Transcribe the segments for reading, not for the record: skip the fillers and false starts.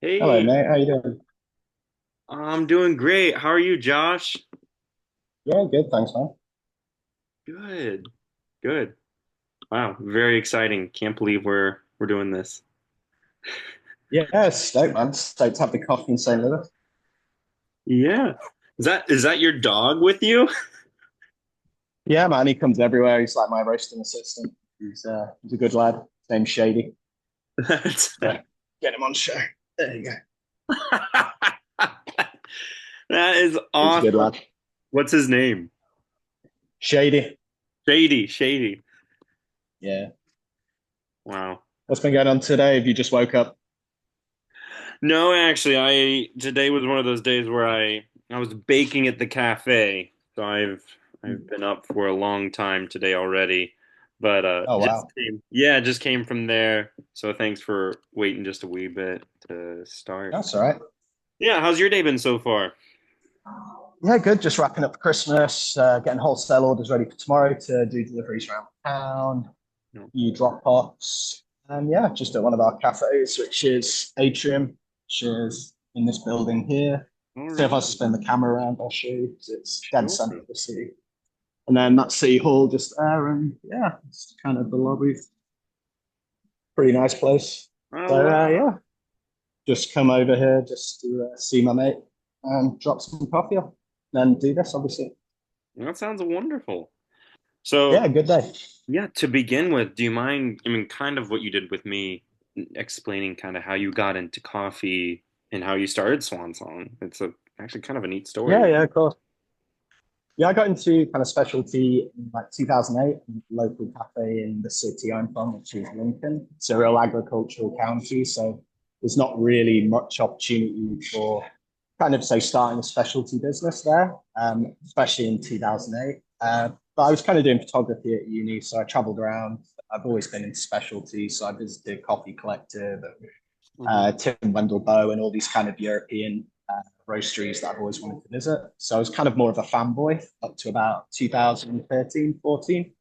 Hello, Hey, mate. How you doing? I'm doing great. How are you, Josh? Yeah, good. Thanks, man. Good, good. Wow, very exciting. Can't believe we're doing this. Yeah, stoked, man. Stoked to have the coffee in St. Louis. Yeah. Is that your dog with you? Yeah, man. He comes everywhere. He's like my roasting assistant. He's a good lad. His name's Shady. That's So get him on show. There you go. that is He's a good awesome. lad. What's his name? Shady. Shady, Shady. Yeah. Wow. What's been going on today? Have you just woke up? No, actually, I today was one of those days where I was baking at the cafe. So I've been up for a long time today already. But Oh, wow. just came from there. So thanks for waiting just a wee bit to start. That's all right. Yeah, how's your day been so far? Yeah, good. Just wrapping up for Christmas, getting wholesale orders ready for tomorrow to do deliveries around town, No. few drop pops. And yeah, just at one of our cafes, which is Atrium, which is in this building here. All So if I right. spin the camera around, I'll show you 'cause it's dead Sure. center of the city. And then that's City Hall just there. And yeah, it's kind of the lobby. Pretty nice place. I So love yeah, just come over here just to see my mate and drop some coffee off. Then do this, obviously. that sounds wonderful. So Yeah, good day. yeah, to begin with, do you mind, I mean, kind of what you did with me, explaining kind of how you got into coffee and how you started Swan Song? It's actually kind of a neat Yeah, story. yeah, of course. Yeah, I got into kind of specialty in like 2008 in a local cafe in the city I'm from, which is Lincoln. It's a real agricultural county, so there's not really much opportunity for kind of say starting a specialty business there, especially in 2008. But I was kind of doing photography at uni, so I traveled around. I've always been into specialty, so I visited Coffee Collective, Hmm. Tim Wendell Bow, and all these kind of European roasteries that I've always wanted to visit. So I was kind of more of a fanboy up to about 2013, 14.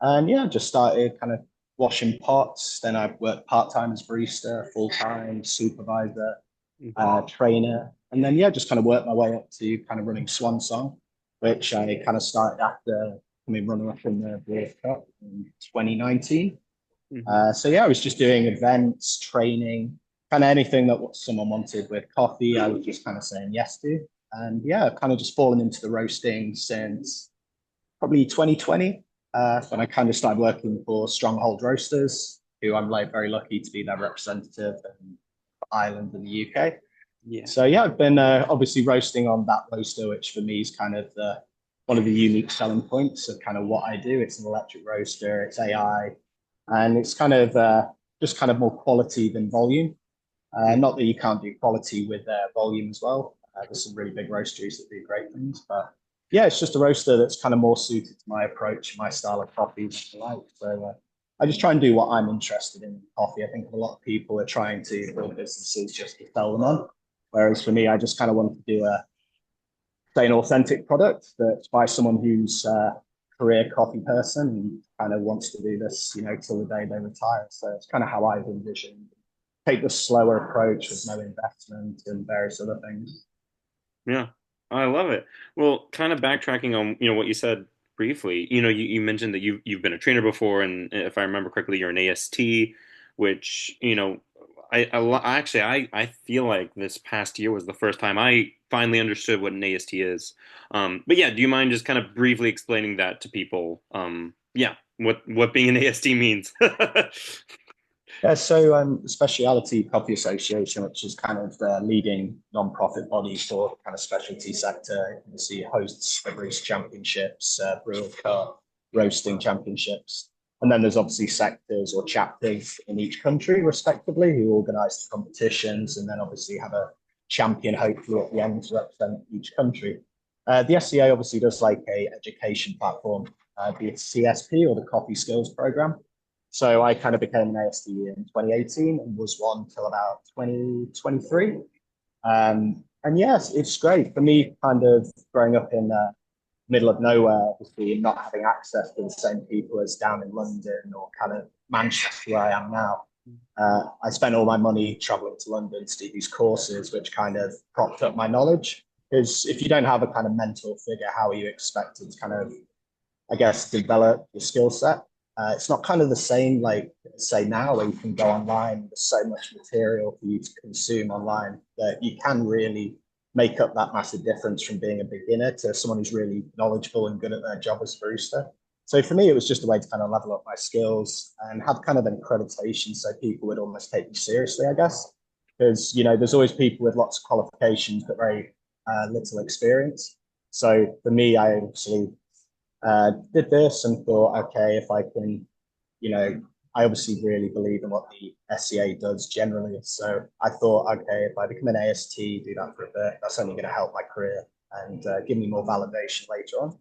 And yeah, just started kind of washing pots. Then I worked part time as barista, full time supervisor, Hmm. trainer. And then, yeah, just kind of worked my way up to kind of running Swan Song, which I kind of started after coming runner up in the World Cup in 2019. Hmm. So yeah, I was just doing events, training, kind of anything that someone wanted with coffee. I was just kind of saying yes to, and yeah, kind of just fallen into the roasting since probably 2020, when I kind of started working for Stronghold Roasters, who I'm like very lucky to be their representative in Ireland and the UK. Yeah. So yeah, I've been obviously roasting on that roaster, which for me is kind of one of the unique selling points of kind of what I do. It's an electric roaster, it's AI, and it's kind of just kind of more quality than volume. Not that you can't do quality with volume as well. There's some really big roasteries that do great things, but yeah, it's just a roaster that's kind of more suited to my approach, my style of coffee that I like. So I just try and do what I'm interested in coffee. I think a lot of people are trying to build businesses just to sell them on, whereas for me, I just kind of want to do say an authentic product that's by someone who's a career coffee person and kind of wants to do this, till the day they retire. So it's kind of how I've envisioned take the slower approach with no investment and various other things. Yeah, I love it. Well, kind of backtracking on, what you said briefly, you mentioned that you've been a trainer before, and if I remember correctly, you're an AST, which, actually I feel like this past year was the first time I finally understood what an AST is. But yeah, do you mind just kind of briefly explaining that to people? Yeah, what being an AST means. Yeah, so the Specialty Coffee Association, which is kind of the leading non-profit body for kind of specialty sector, you see hosts the Brewers Championships, Brewer Cup, roasting championships, and then there's obviously sectors or chapters in each country, respectively, who organise the competitions, and then obviously have a champion, hopefully at the end, to represent each country. The SCA obviously does like a education platform, be it CSP or the Coffee Skills Program. So I kind of became an ASD in 2018 and was one till about 2023. And yes, it's great for me, kind of growing up in the middle of nowhere, obviously not having access to the same people as down in London or kind of Manchester where I am now. I spent all my money traveling to London to do these courses, which kind of propped up my knowledge. Because if you don't have a kind of mentor figure, how are you expected to kind of, I guess, develop your skill set? It's not kind of the same like say now where you can go online. There's so much material for you to consume online that you can really make up that massive difference from being a beginner to someone who's really knowledgeable and good at their job as a barista. So for me, it was just a way to kind of level up my skills and have kind of an accreditation so people would almost take me seriously, I guess. Because, there's always people with lots of qualifications but very little experience. So for me, I obviously did this and thought, okay, if I can, I obviously really believe in what the SCA does generally. So I thought, okay, if I become an AST, do that for a bit, that's only going to help my career and give me more validation later on.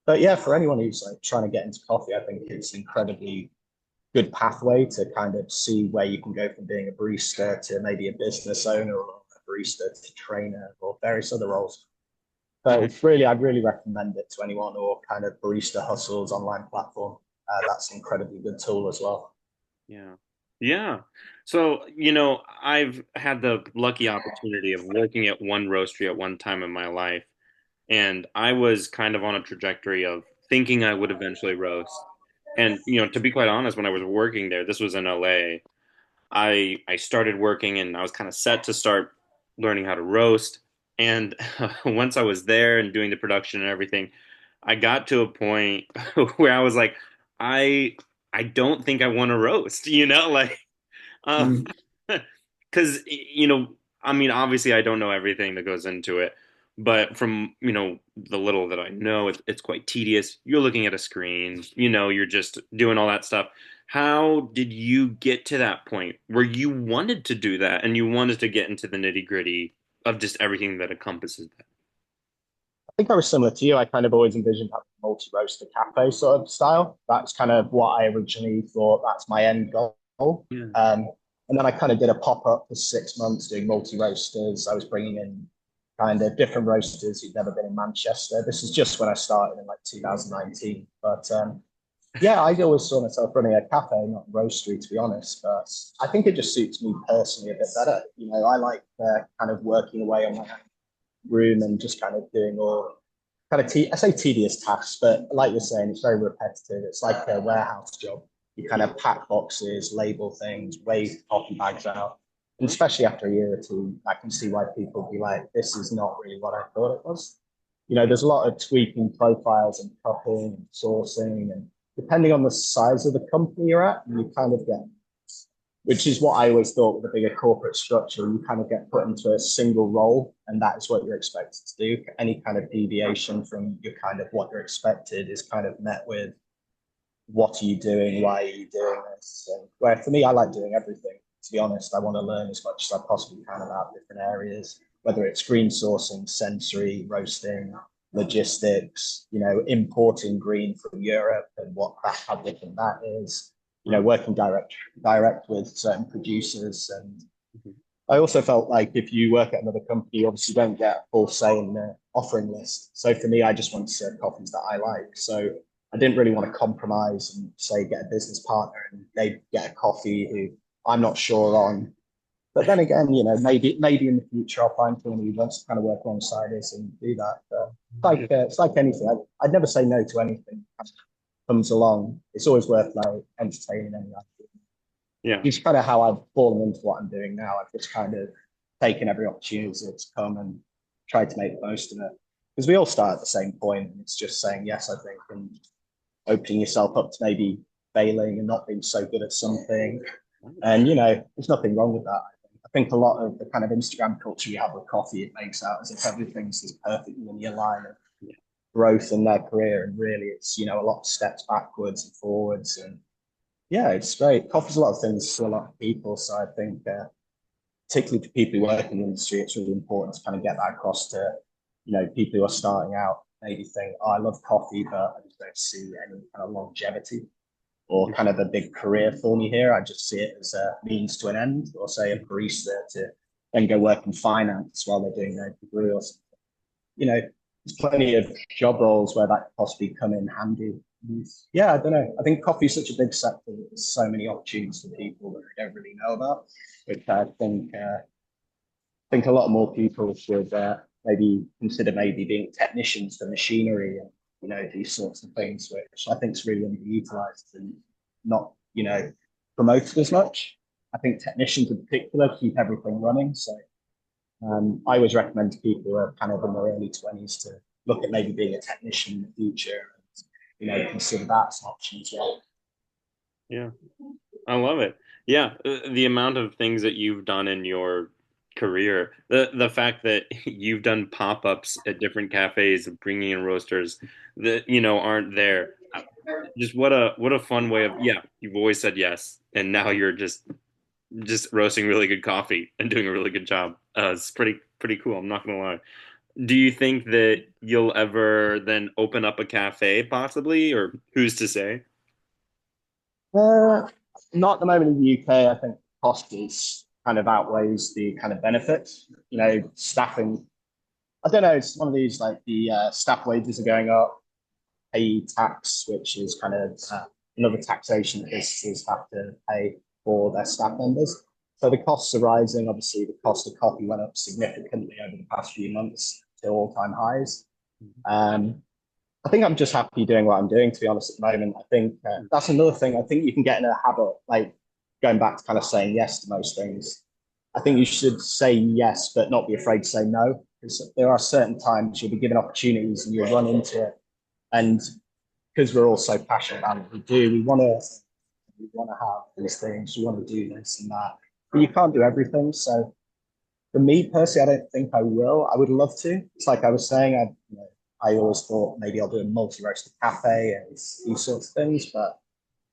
But yeah, for anyone who's like trying to get into coffee, I think it's an incredibly good pathway to kind of see where you can go from being a barista to maybe a business owner or a barista to trainer or various other roles. So Mhm. it's really, I'd really recommend it to anyone or kind of barista hustles online platform. That's an incredibly good tool as well. Yeah. Yeah. So, I've had the lucky opportunity of working at one roastery at one time in my life, and I was kind of on a trajectory of thinking I would eventually roast. And, to be quite honest, when I was working there, this was in LA, I started working and I was kind of set to start learning how to roast. And once I was there and doing the production and everything, I got to a point where I was like, I I don't think I want to roast, like um Mm. because I mean, obviously I don't know everything that goes into it, but from the little that I know, it's quite tedious. You're looking at a screen, you're just doing all that stuff. How did you get to that point where you wanted to do that and you wanted to get into the nitty gritty of just everything that encompasses that? I think I was similar to you. I kind of always envisioned having a multi-roaster cafe sort of style. That's kind of what I originally thought that's my end goal. Yeah. And then I kind of did a pop-up for 6 months doing multi-roasters. I was bringing in kind of different roasters who'd never been in Manchester. This is just when I started in like 2019. But yeah, I always saw myself running a cafe, not a roastery, to be honest. But I think it just suits me personally a bit better. I like kind of working away on my room and just kind of doing all kind of I say tedious tasks, but like you're saying, it's very repetitive. It's like a warehouse job. You kind of pack boxes, label things, weigh coffee bags out. And especially after a year or two, I can see why people be like, this is not really what I thought it was. There's a lot of tweaking profiles and cupping and sourcing, and depending on the size of the company you're at, you kind of get, which is what I always thought with a bigger corporate structure. You kind of get put into a single role, and that is what you're expected to do. Any kind of deviation from your kind of what you're expected is kind of met with, what are you doing? Why are you doing this? And where for me, I like doing everything. To be honest, I want to learn as much as I possibly can about different areas, whether it's green sourcing, sensory, roasting, logistics, importing green from Europe and how different that is, working direct with certain producers. And I also felt like if you work at another company, you obviously don't get a full say in the offering list. So for me, I just want to serve coffees that I like. So I didn't really want to compromise and say get a business partner and they get a coffee who I'm not sure on. But then again, maybe in the future I'll find someone who wants to kind of work alongside us and do that. But it's like anything. I'd never say no to anything that comes along. It's always worth like entertaining any idea. Yeah. It's kind of how I've fallen into what I'm doing now. I've just kind of taken every opportunity that's come and tried to make the most of it. Because we all start at the same point, and it's just saying yes, I think, and opening yourself up to maybe failing and not being so good at something. And there's nothing wrong with that. I think a lot of the kind of Instagram culture you have with coffee, it makes out as if everything's this perfect linear line of growth in their career, and really it's a lot of steps backwards and forwards. And yeah, it's great. Coffee's a lot of things to a lot of people, so I think particularly for people who work in the industry, it's really important to kind of get that across to people who are starting out. Maybe think, oh, I love coffee, but I just don't see any kind of longevity or kind of a big career for me here. I just see it as a means to an end, or say a barista to then go work in finance while they're doing their degree or something. There's plenty of job roles where that could possibly come in handy. Yeah, I don't know. I think coffee is such a big sector that there's so many opportunities for people that we don't really know about, which I think a lot more people should maybe consider maybe being technicians for machinery and these sorts of things, which I think is really underutilized and not promoted as much. I think technicians in particular keep everything running. So I always recommend to people who are kind of in their early 20s to look at maybe being a technician in the future and consider that as an option as well. Yeah. I love it. Yeah, the amount of things that you've done in your career, the fact that you've done pop-ups at different cafes, bringing in roasters that aren't there. Just what a fun way of, yeah. You've always said yes, and now you're just roasting really good coffee and doing a really good job. It's pretty cool. I'm not gonna lie. Do you think that you'll ever then open up a cafe, possibly, or who's to say? Uh, Not at the moment in the UK. I think cost is kind of outweighs the kind of benefits. Staffing. I don't know. It's one of these like the staff wages are going up, pay tax, which is kind of another taxation that businesses have to pay for their staff members. So the costs are rising. Obviously, the cost of coffee went up significantly over the past few months to all-time highs. Um, I think I'm just happy doing what I'm doing, to be honest, at the moment. I think that's another thing. I think you can get in a habit, like going back to kind of saying yes to most things. I think you should say yes, but not be afraid to say no. Because there are certain times you'll be given opportunities and you'll run into it. And because we're all so passionate about what we do, we want to have these things, we want to do this and that. But you can't do everything. So for me personally, I don't think I will. I would love to. It's like I was saying, I always thought maybe I'll do a multi-roasted cafe and these sorts of things, but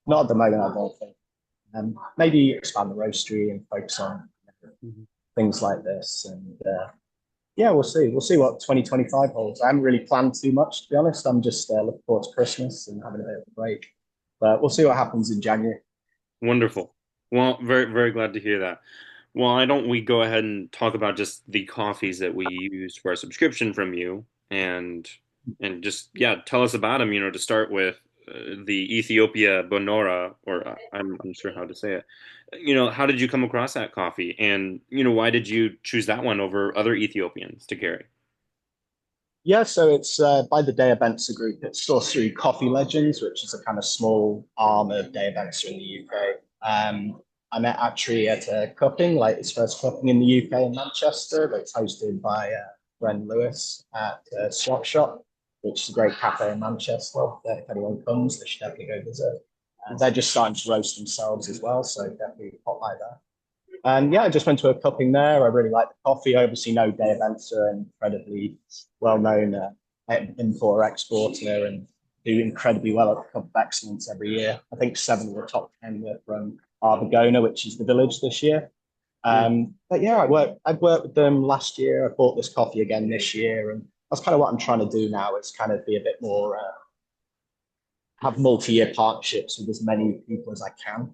not at the moment, I don't think. Maybe expand the roastery and focus on Mhm. things like this. And yeah, we'll see. We'll see what 2025 holds. I haven't really planned too much, to be honest. I'm just looking forward to Christmas and having a bit of a break. But we'll see what happens in January. Wonderful. Well, very, very glad to hear that. Well, why don't we go ahead and talk about just the coffees that we use for our subscription from you, and just yeah, tell us about them. To start with, the Ethiopia Bonora, or I'm unsure how to say it. How did you come across that coffee, and why did you choose that one over other Ethiopians to carry? Yeah, so it's by the Day Benzer Group. It's sourced through Coffee Legends, which is a kind of small arm of Day Benzer in the UK. I met actually at a cupping, like his first cupping in the UK in Manchester, that's hosted by Bren Lewis at Swap Shop, which is a great cafe in Manchester. If anyone comes, they should definitely go visit. And they're just starting to roast themselves as well, so definitely pop by there. And yeah, I just went to a cupping there. I really like the coffee. I obviously know Day events are an incredibly well-known importer exporter and do incredibly well at the Cup of Excellence every year. I think 7 of the top 10 were from Arvagona, which is the village this year. Mm. But yeah, I've worked with them last year. I bought this coffee again this year, and that's kind of what I'm trying to do now. Is kind of be a bit more have multi-year partnerships with as many people as I can.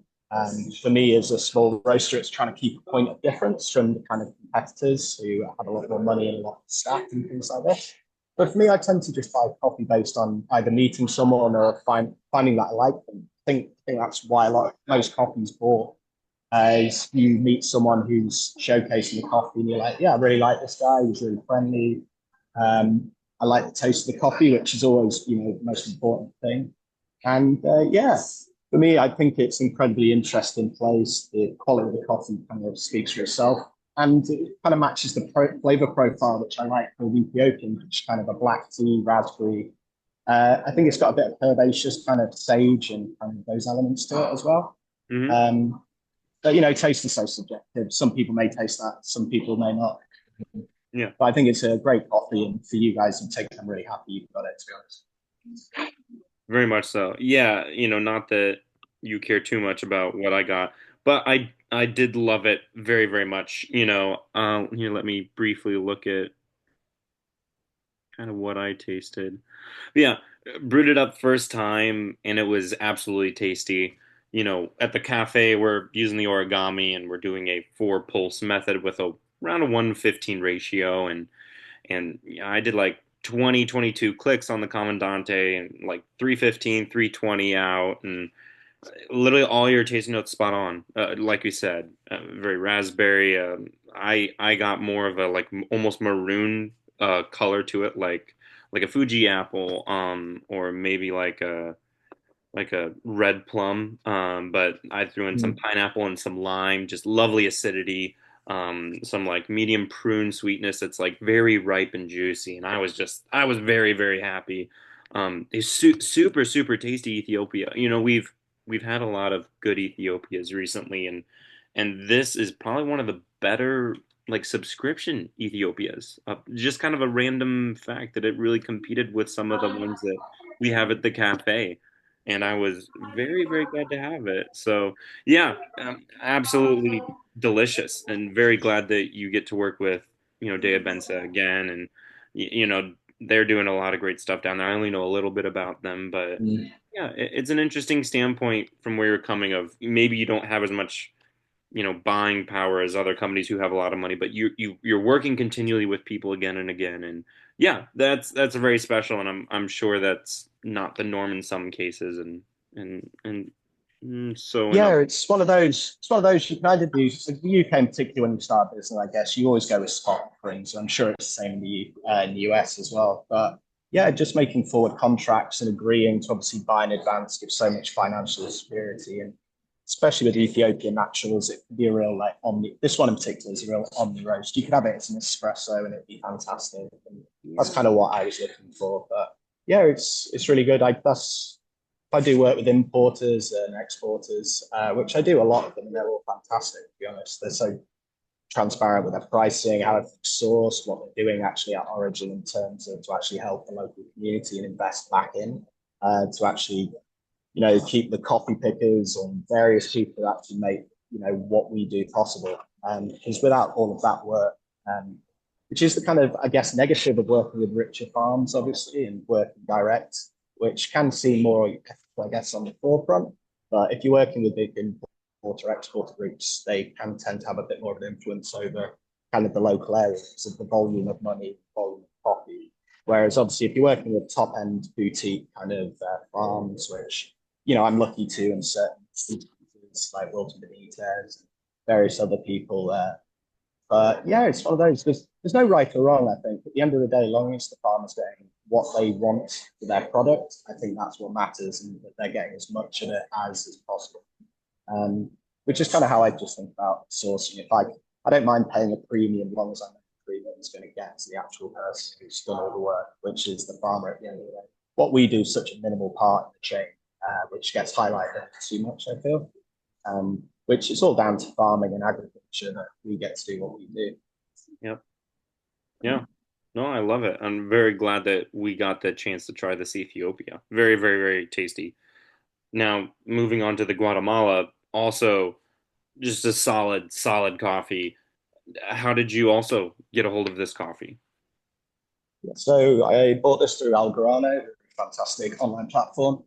For me, as a small roaster, it's trying to keep a point of difference from the kind of competitors who have a lot more money and a lot of staff and things like this. But for me, I tend to just buy coffee based on either meeting someone or finding that I like them. I think that's why most coffees bought is you meet someone who's showcasing the coffee and you're like, yeah, I really like this guy. He's really friendly. I like the taste of the coffee, which is always, the most important thing. And yeah, for me, I think it's an incredibly interesting place. The quality of the coffee kind of speaks for itself. And it kind of matches the flavor profile, which I like for the Ethiopian, which is kind of a black tea, raspberry. I think it's got a bit of herbaceous kind of sage and kind of those elements to it as well. Hmm. Um, but taste is so subjective. Some people may taste that, some people may not. Yeah. But I think it's a great coffee, and for you guys, I'm really happy you've got it. To be honest. Very much so. Yeah, not that you care too much about what I got, but I did love it very, very much. Here, let me briefly look at kind of what I tasted. But yeah, brewed it up first time, and it was absolutely tasty. At the cafe, we're using the origami, and we're doing a four pulse method with around a 1:15 ratio, and yeah, I did like 20, 22 clicks on the Commandante and like 315, 320 out, and literally all your tasting notes spot on. Like you said, very raspberry. I got more of a like almost maroon color to it, like a Fuji apple, or maybe like a red plum. But I threw in some Mm. pineapple and some lime, just lovely acidity. Some like medium prune sweetness. It's like very ripe and juicy, and I was very very happy. It's super super tasty Ethiopia. You know, we've had a lot of good Ethiopias recently, and this is probably one of the better like subscription Ethiopias. Just kind of a random fact that it really competed with some of the ones that we have at the cafe, and I was very, very glad to have it. So, yeah, absolutely delicious, and very glad that you get to work with, Dea Benza again, and they're doing a lot of great stuff down there. I only know a little bit about them, but Mm. yeah, it's an interesting standpoint from where you're coming of maybe you don't have as much buying power as other companies who have a lot of money, but you're working continually with people again and again, and yeah, that's very special, and I'm sure that's not the norm in some cases, and so in Yeah, other. it's one of those. It's one of those you kind of do. So the UK, in particular, when you start a business, I guess you always go with spot offerings. I'm sure it's the same in the US as well. But yeah, just making forward contracts and agreeing to obviously buy in advance gives so much financial security, and especially with Ethiopian naturals, it could be a real like omni. This one in particular is a real omni roast. You could have it as an espresso, and it'd be fantastic. And that's Yeah. kind of what I was looking for. But yeah, it's really good. I do work with importers and exporters, which I do a lot of them, and they're all fantastic. To be honest, they're so transparent with their pricing, how it's sourced, what they're doing actually at origin in terms of to actually help the local community and invest back in to actually keep the coffee pickers and various people that actually make what we do possible. Because without all of that work, um, which is the kind of I guess negative of working with richer farms, obviously, and working direct, which can seem more I guess on the forefront. But if you're working with big importer exporter groups, they can tend to have a bit more of an influence over kind of the local areas of the volume of money, volume of coffee. Whereas obviously, if you're working with top end boutique kind of farms, which I'm lucky to, and certain instances like Wilton Benitez and various other people there. But yeah, it's one of those. There's no right or wrong. I think at the end of the day, long as the farmer's getting what they want for their product, I think that's what matters, and that they're getting as much of it as possible. Um, which is kind of how I just think about sourcing. If I don't mind paying a premium, as long as I know the premium is going to get to the actual person who's done all the work, which is the farmer at the end of the day. What we do is such a minimal part of the chain, which gets highlighted too much, I feel. Which is all down to farming and agriculture that we get to do what we do. Yep. Yeah. No, I love it. I'm very glad that we got the chance to try this Ethiopia. Very, very, very tasty. Now, moving on to the Guatemala, also just a solid coffee. How did you also get a hold of this coffee? So I bought this through Algorano, a fantastic online platform.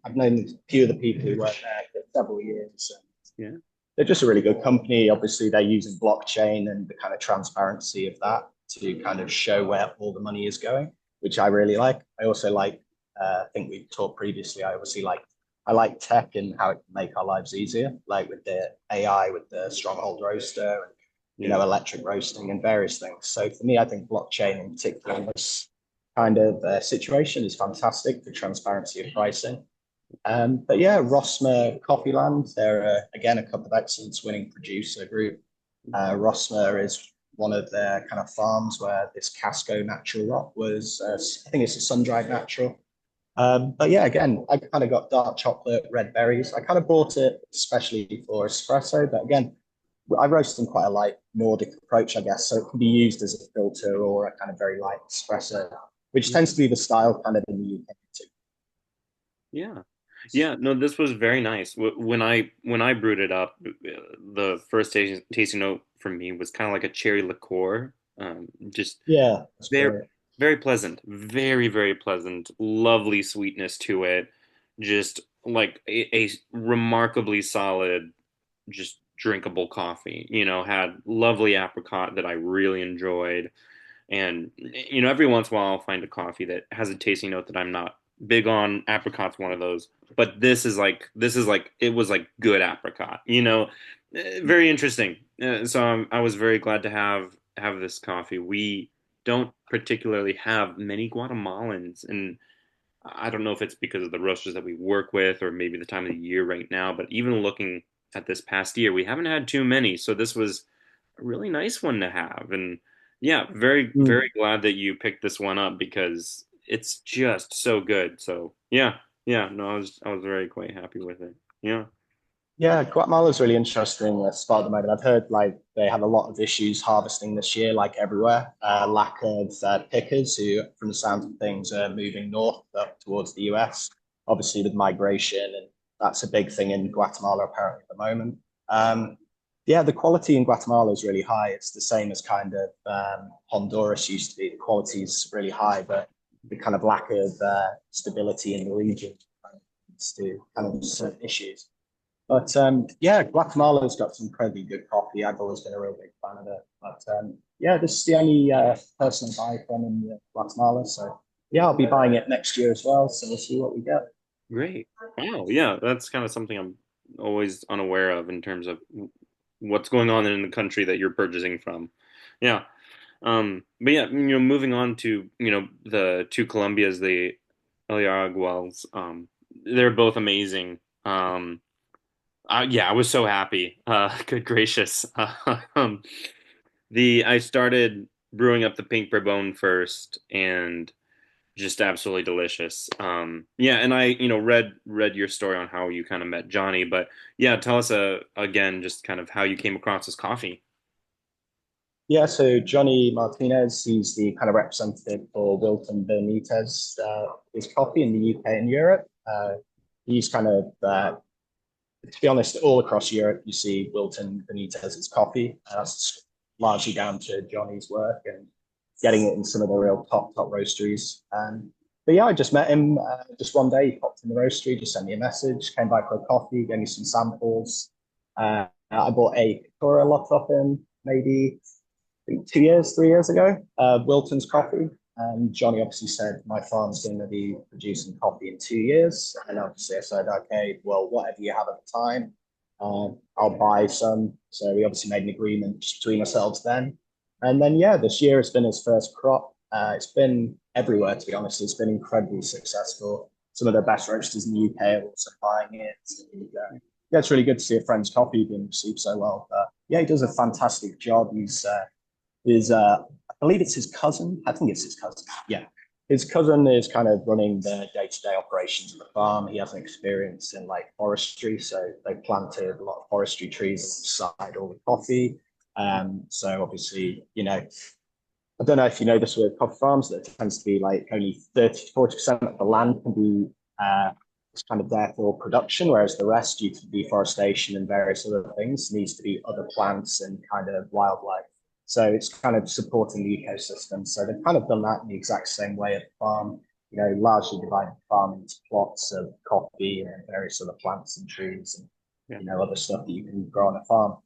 I've known a few of the people who work there for several years. Yeah. They're just a really good company. Obviously, they're using blockchain and the kind of transparency of that to kind of show where all the money is going, which I really like. I also like, I think we talked previously, I like tech and how it can make our lives easier, like with the AI, with the Stronghold roaster, and Yeah. electric roasting and various things. So for me, I think blockchain in particular in this kind of situation is fantastic for transparency of pricing. But yeah, Rossmer Coffeeland, they're again a cup of excellence winning producer group. Rossmer is one of their kind of farms where this Casco natural rock was, I think it's a sun-dried natural. But yeah, again, I kind of got dark chocolate, red berries. I kind of bought it especially for espresso, but again, I roast in quite a light Nordic approach, I guess. So it can be used as a filter or a kind of very light espresso, which tends to be the style kind of in the UK too. Yeah. Yeah, no, this was very nice. When I brewed it up, the first tasting note for me was kind of like a cherry liqueur. Just Yeah, that's very great. very pleasant, very very pleasant, lovely sweetness to it. Just like a remarkably solid, just drinkable coffee. Had lovely apricot that I really enjoyed. And every once in a while I'll find a coffee that has a tasting note that I'm not big on. Apricot's one of those, but this is like it was like good apricot. Very interesting. So I was very glad to have this coffee. We don't particularly have many Guatemalans, and I don't know if it's because of the roasters that we work with or maybe the time of the year right now, but even looking at this past year, we haven't had too many. So this was a really nice one to have. And yeah, very, Mm. very glad that you picked this one up because it's just so good. So yeah, yeah, no, I was very quite happy with it. Yeah. Yeah, Guatemala's really interesting spot at the moment. I've heard like they have a lot of issues harvesting this year, like everywhere. Lack of pickers who, from the sound of things, are moving north up towards the US, obviously with migration, and that's a big thing in Guatemala apparently at the moment. Yeah, the quality in Guatemala is really high. It's the same as kind of Honduras used to be. The quality is really high, but the kind of lack of stability in the region leads to kind of certain issues. But yeah, Guatemala's got some incredibly good coffee. I've always been a real big fan of it. But yeah, this is the only person I buy from in Guatemala. So yeah, I'll be buying it next year as well. So we'll see what we get. Great. Wow. Yeah, that's kind of something I'm always unaware of in terms of what's going on in the country that you're purchasing from. Yeah. But yeah, moving on to, the two Colombias, the El Araguales, they're both amazing. Yeah, I was so happy. Good gracious. Um, I started brewing up the pink bourbon first, and just absolutely delicious. Yeah, and I, read your story on how you kind of met Johnny, but yeah, tell us again just kind of how you came across this coffee. Yeah, so Johnny Martinez, he's the kind of representative for Wilton Benitez, his coffee in the UK and Europe. He's kind of to be honest, all across Europe, you see Wilton Benitez's coffee. That's largely down to Johnny's work and getting it in some of the real top roasteries. But yeah, I just met him just one day. He popped in the roastery, just sent me a message, came by for a coffee, gave me some samples. I bought a Cora lot off him maybe 2 years, 3 years ago. Wilton's coffee. And Johnny obviously said, my farm's going to be producing coffee in 2 years. And obviously I said, okay, well, whatever you have at the time, I'll buy some. So we obviously made an agreement between ourselves then. And then, yeah, this year has been his first crop. It's been everywhere, to be honest. It's been incredibly successful. Some of the best roasters in the UK are also buying it. And, yeah, it's really good to see a friend's coffee being received so well. But yeah, he does a fantastic job. I believe it's his cousin. I think it's his cousin. Yeah. His cousin is kind of running the day-to-day operations of the farm. He has an experience in like forestry, so they planted a lot of forestry trees alongside all the coffee. So obviously, I don't know if you know this with coffee farms, that it tends to be like only 30 to 40% of the land can be it's kind of there for production, whereas the rest, due to deforestation and various other things, needs to be other plants and kind of wildlife. So it's kind of supporting the ecosystem. So they've kind of done that in the exact same way at the farm, largely divided the farm into plots of coffee and various other plants and trees and, Yeah. other stuff that you can grow on a farm.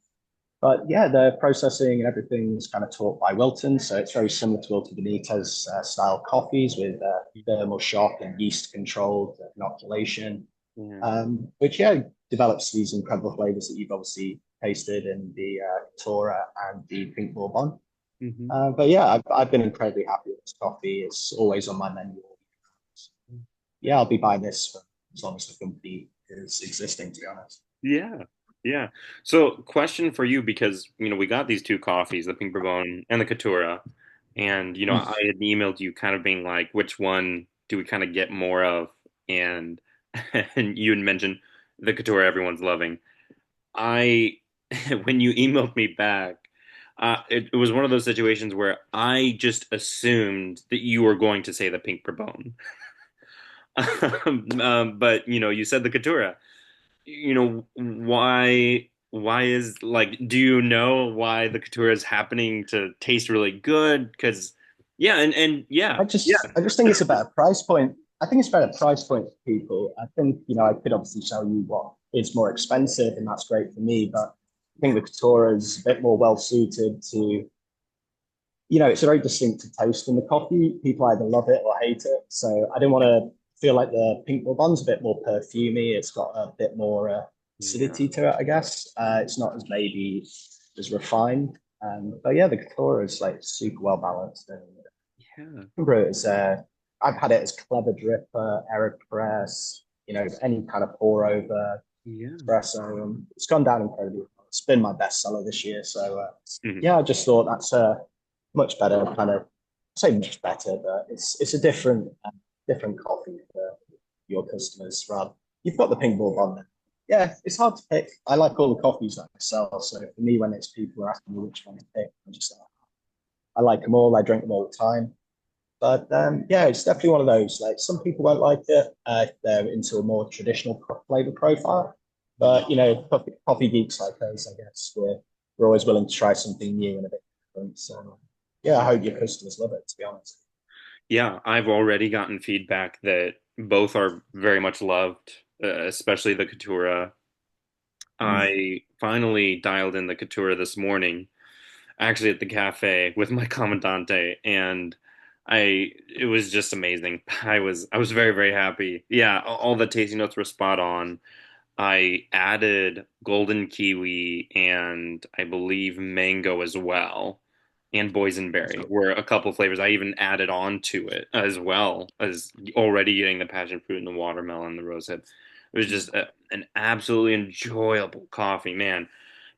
But yeah, the processing and everything is kind of taught by Wilton. So it's very similar to Wilton Benitez style coffees with thermal shock and yeast controlled inoculation, Yeah. which, yeah, develops these incredible flavors that you've obviously tasted in the Tora and the Pink Bourbon. Hmm. But yeah, I've been incredibly happy with this coffee. It's always on my menu. Yeah, I'll be buying this for as long as the company is existing, to be honest. Yeah. Yeah. So, question for you because, we got these two coffees, the Pink Bourbon and the Catura. And, I had emailed you kind of being like, which one do we kind of get more of? And and you had mentioned the Catura everyone's loving. I when you emailed me back, it was one of those situations where I just assumed that you were going to say the Pink Bourbon. But you said the Catura. Why is like do you know why the couture is happening to taste really good? Because yeah, and yeah, yeah. I just think it's a better price point. I think it's a better price point for people. I think, I could obviously tell you what is more expensive, and that's great for me. But I think the Couture is a bit more well suited to it's a very distinctive taste in the coffee. People either love it or hate it. So I didn't want to feel like the pink bourbon's a bit more perfumey. It's got a bit more Yeah. acidity to it, I guess. It's not as maybe as refined. But yeah, the Couture is like super well balanced. And Yeah. remember, I've had it as clever dripper, AeroPress, any kind of pour over Yeah. espresso. It's gone down incredibly well. It's been my best seller this year. So Mhm. yeah, I just thought that's a much better kind of, I say much better, but it's a different coffee for your customers. Rather, you've got the pink bourbon there. Yeah, it's hard to pick. I like all the coffees that I sell. So for me, when it's people are asking me which one to pick, I'm just like, I like them all. I drink them all the time. But yeah, it's definitely one of those. Like some people won't like it if they're into a more traditional flavor profile. But coffee geeks like us, I guess, we're always willing to try something new and a bit different. So yeah, I hope your customers love it. To be honest. Yeah, I've already gotten feedback that both are very much loved, especially the Catura. Mm. I finally dialed in the Catura this morning, actually at the cafe with my Commandante, and it was just amazing. I was very, very happy. Yeah, all the tasting notes were spot on. I added golden kiwi and I believe mango as well. And boysenberry were a couple flavors. I even added on to it as well as already getting the passion fruit and the watermelon, the rosehead. It was just an absolutely enjoyable coffee, man.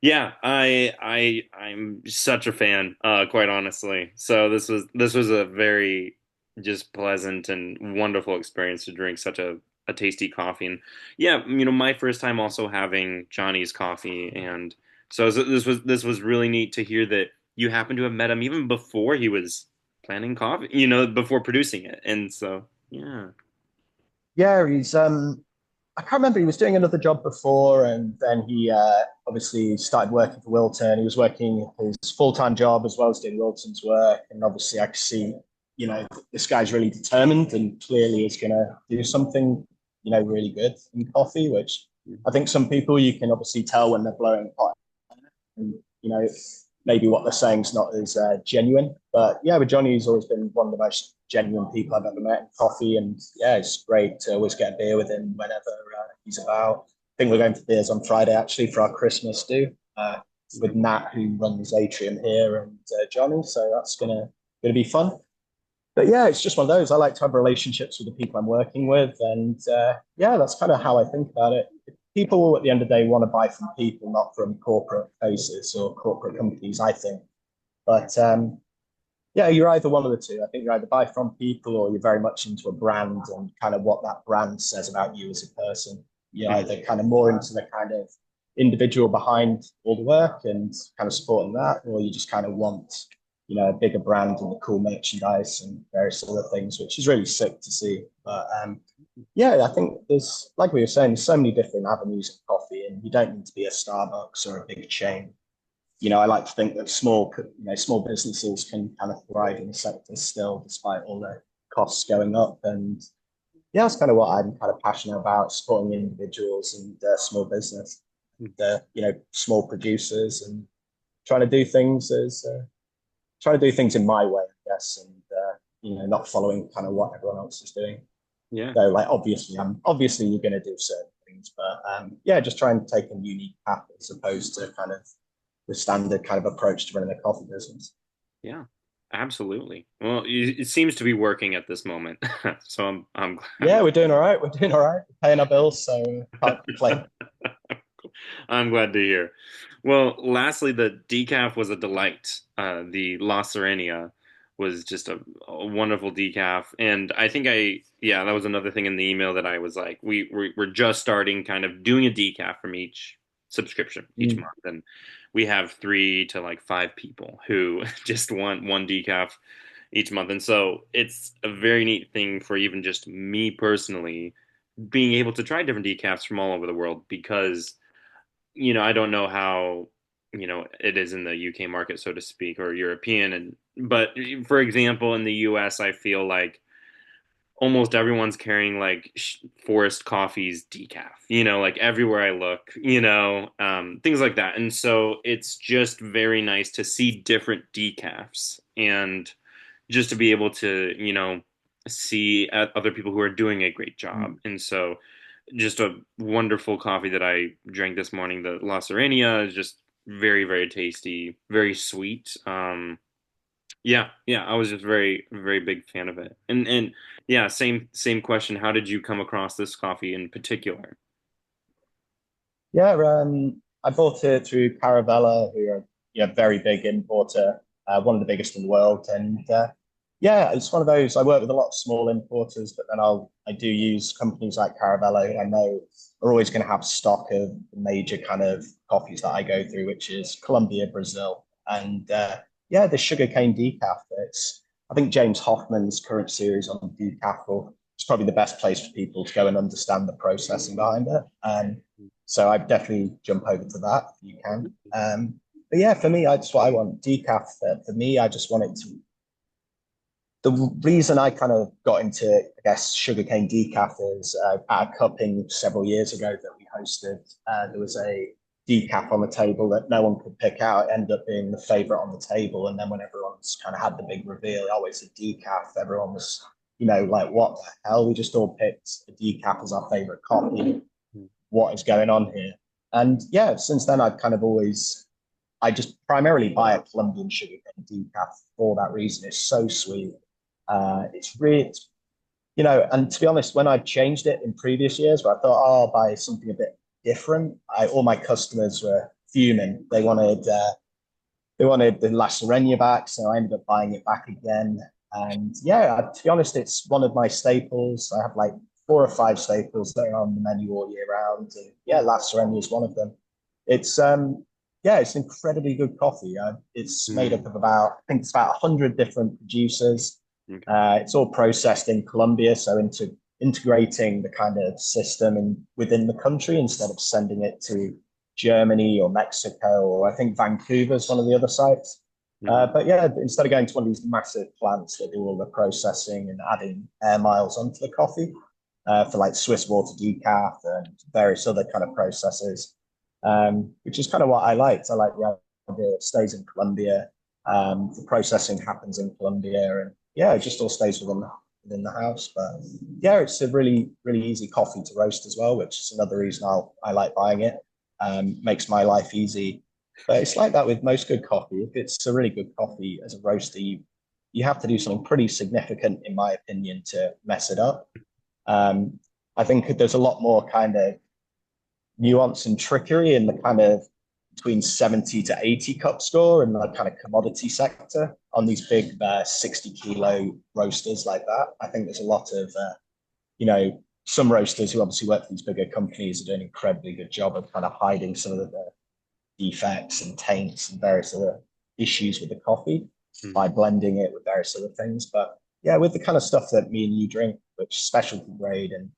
Yeah, I'm such a fan, quite honestly. So this was a very just pleasant and wonderful experience to drink such a tasty coffee. And yeah, my first time also having Johnny's coffee, and so this was really neat to hear that you happen to have met him even before he was planting coffee, before producing it. And so, yeah. Yeah, I can't remember. He was doing another job before, and then he obviously started working for Wilton. He was working his full-time job as well as doing Wilton's work. And obviously, I could see, this guy's really determined and clearly is going to do something, really good in coffee, which I think some people you can obviously tell when they're blowing hot. And, maybe what they're saying is not as genuine. But yeah, with Johnny, he's always been one of the most genuine people I've ever met in coffee. And yeah, it's great to always get a beer with him whenever he's about. I think we're going for beers on Friday actually for our Christmas do with Nat, who runs Atrium here, and Johnny. So that's gonna be fun. But yeah, it's just one of those. I like to have relationships with the people I'm working with, and yeah, that's kind of how I think about it. People at the end of the day want to buy from people, not from corporate faces or corporate companies. I think, but yeah, you're either one of the two. I think you either buy from people or you're very much into a brand and kind of what that brand says about you as a person. You're Mhm. either kind of more into the kind of individual behind all the work and kind of supporting that, or you just kind of want, a bigger brand and the cool merchandise and various other things, which is really sick to see. But yeah, I think there's, like we were saying, there's so many different avenues of coffee, and you don't need to be a Starbucks or a big chain. I like to think that small businesses can kind of thrive in the sector still, despite all the costs going up. And yeah, that's kind of what I'm kind of passionate about, supporting individuals and small business, small producers, and trying to do things as trying to do things in my way, I guess, and not following kind of what everyone else is doing. Yeah. So, like, obviously you're going to do certain things, but yeah, just try and take a unique path as opposed to kind of the standard kind of approach to running a coffee business. Yeah. Absolutely. Well, it seems to be working at this moment. So I'm glad. Yeah, we're doing all right. We're doing all right. We're paying our bills, so can't complain. I'm glad to hear. Well, lastly, the decaf was a delight. The La Serenia was just a wonderful decaf, and I think yeah, that was another thing in the email that I was like, we're just starting kind of doing a decaf from each subscription each Mm. month, and we have 3 to 5 people who just want one decaf each month, and so it's a very neat thing for even just me personally being able to try different decafs from all over the world because I don't know how, it is in the UK market, so to speak, or European. But for example, in the US, I feel like almost everyone's carrying like Forest Coffee's decaf, like everywhere I look, things like that. And so it's just very nice to see different decafs and just to be able to, see other people who are doing a great job. Mm. And so just a wonderful coffee that I drank this morning. The La Serenia is just very, very tasty, very sweet. Yeah, yeah, I was just very, very big fan of it. And yeah, same question. How did you come across this coffee in particular? Yeah, I bought it through Caravella, who are very big importer, one of the biggest in the world. And yeah, it's one of those. I work with a lot of small importers, but then I do use companies like Caravella, who I know are always going to have stock of the major kind of coffees that I go through, which is Colombia, Brazil, and yeah, the sugarcane decaf. It's I think James Hoffman's current series on decaf is probably the best place for people to go and understand the processing behind it. So I'd definitely jump over to that if you can. But yeah, for me, that's what I want. Decaf, for me, I just want it to. The reason I kind of got into, I guess, sugarcane decaf is at a cupping several years ago that we hosted. There was a decaf on the table that no one could pick out. It ended up being the favorite on the table. And then when everyone's kind of had the big reveal, oh, it's a decaf, everyone was, like, what the hell? We just all picked a decaf as our favorite coffee. What is going on here? And yeah, since then I've kind of always I just primarily buy a Colombian sugarcane decaf for that reason. It's so sweet. It's really, and to be honest, when I changed it in previous years, where I thought, oh, I'll buy something a bit different, all my customers were fuming. They wanted the La Serena back, so I ended up buying it back again. And yeah, to be honest, it's one of my staples. I have like 4 or 5 staples that are on the menu all year round. And yeah, La Serena is one of them. It's yeah, it's incredibly good coffee. It's made up Mm, of I think it's about 100 different producers. okay. It's all processed in Colombia, so integrating the kind of system within the country instead of sending it to Germany or Mexico, or I think Vancouver's one of the other sites. Hmm. But yeah, instead of going to one of these massive plants that do all the processing and adding air miles onto the coffee for like Swiss water decaf and various other kind of processes, which is kind of what I liked. I like the idea it stays in Colombia. The processing happens in Colombia, and yeah, it just all stays within the house. But yeah, it's a really really easy coffee to roast as well, which is another reason I like buying it. Makes my life easy. But it's like that with most good coffee. If it's a really good coffee as a roaster, you have to do something pretty significant, in my opinion, to mess it up. Um, I think there's a lot more kind of nuance and trickery in the kind of between 70 to 80 cup score and the kind of commodity sector on these big 60 kilo roasters like that. I think there's a lot of, some roasters who obviously work for these bigger companies are doing an incredibly good job of kind of hiding some of the defects and taints and various other issues with the coffee by Hmm. blending it with various other things. But yeah, with the kind of stuff that me and you drink, which is specialty grade and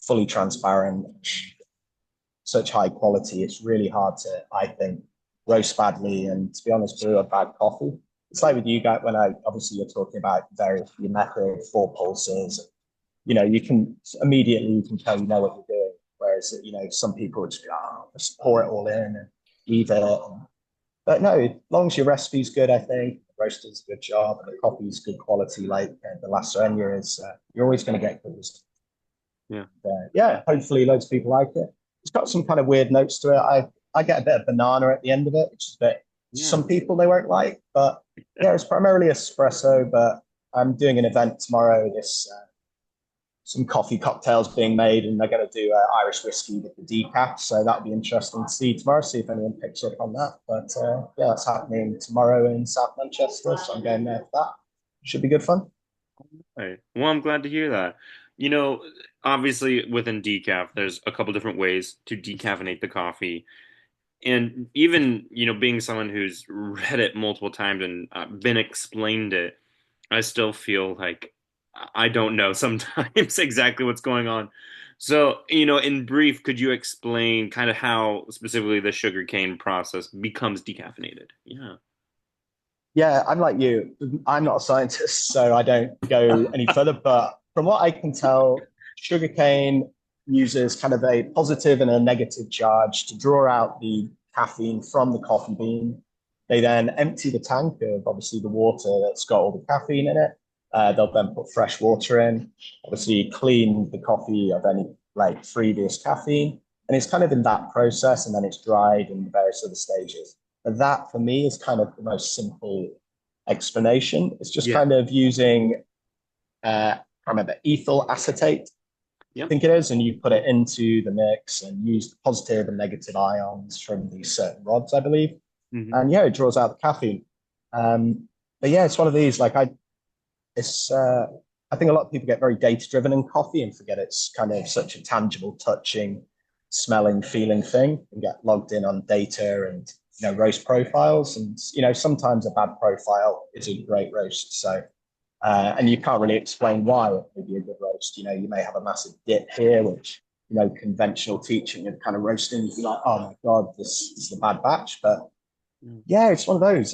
fully transparent, such high quality, it's really hard to, I think, roast badly and, to be honest, brew a bad coffee. It's like with you guys when I obviously you're talking about various your method, 4 pulses. You can immediately you can tell what you're doing. Whereas some people would just pour it all in and leave it. But no, as long as your recipe's good, I think the roaster's a good job and the coffee's good quality, like the La Serena is, you're always going to get good results. Yeah. Yeah, hopefully loads of people like it. It's got some kind of weird notes to it. I get a bit of banana at the end of it, which is a bit Yeah. some people they won't like, but yeah, it's primarily espresso. But I'm doing an event tomorrow. This some coffee cocktails being made, and they're going to do Irish whiskey with the decaf. So that'll be interesting to see tomorrow. See if anyone picks up on that. But yeah, that's happening tomorrow in South Manchester, so I'm going there for that. Should be good fun. Right. Well, I'm glad to hear that. You know, obviously within decaf, there's a couple different ways to decaffeinate the coffee. And even, being someone who's read it multiple times and been explained it, I still feel like I don't know sometimes exactly what's going on. So, in brief, could you explain kind of how specifically the sugarcane process becomes decaffeinated? Yeah. Yeah, I'm like you. I'm not a scientist, so I don't go any further. But from what I can tell, sugarcane uses kind of a positive and a negative charge to draw out the caffeine from the coffee bean. They then empty the tank of obviously the water that's got all the caffeine in it. They'll then put fresh water in, obviously clean the coffee of any like previous caffeine. And it's kind of in that process, and then it's dried in various other stages. And that for me is kind of the most simple explanation. It's just Yeah. kind of using, I remember, ethyl acetate, I Yep. think it is, and you put it into the mix and use the positive and negative ions from these certain rods, I believe. Hmm. And yeah, it draws out the caffeine. But yeah, it's one of these like it's I think a lot of people get very data driven in coffee and forget it's kind of such a tangible, touching, smelling, feeling thing, and get logged in on data and roast profiles. And sometimes a bad profile is a great roast. So and you can't really explain why it may be a good roast. You may have a massive dip here, which conventional teaching and kind of roasting, you'd be like, oh my god, this is a bad batch. But yeah, it's one of those.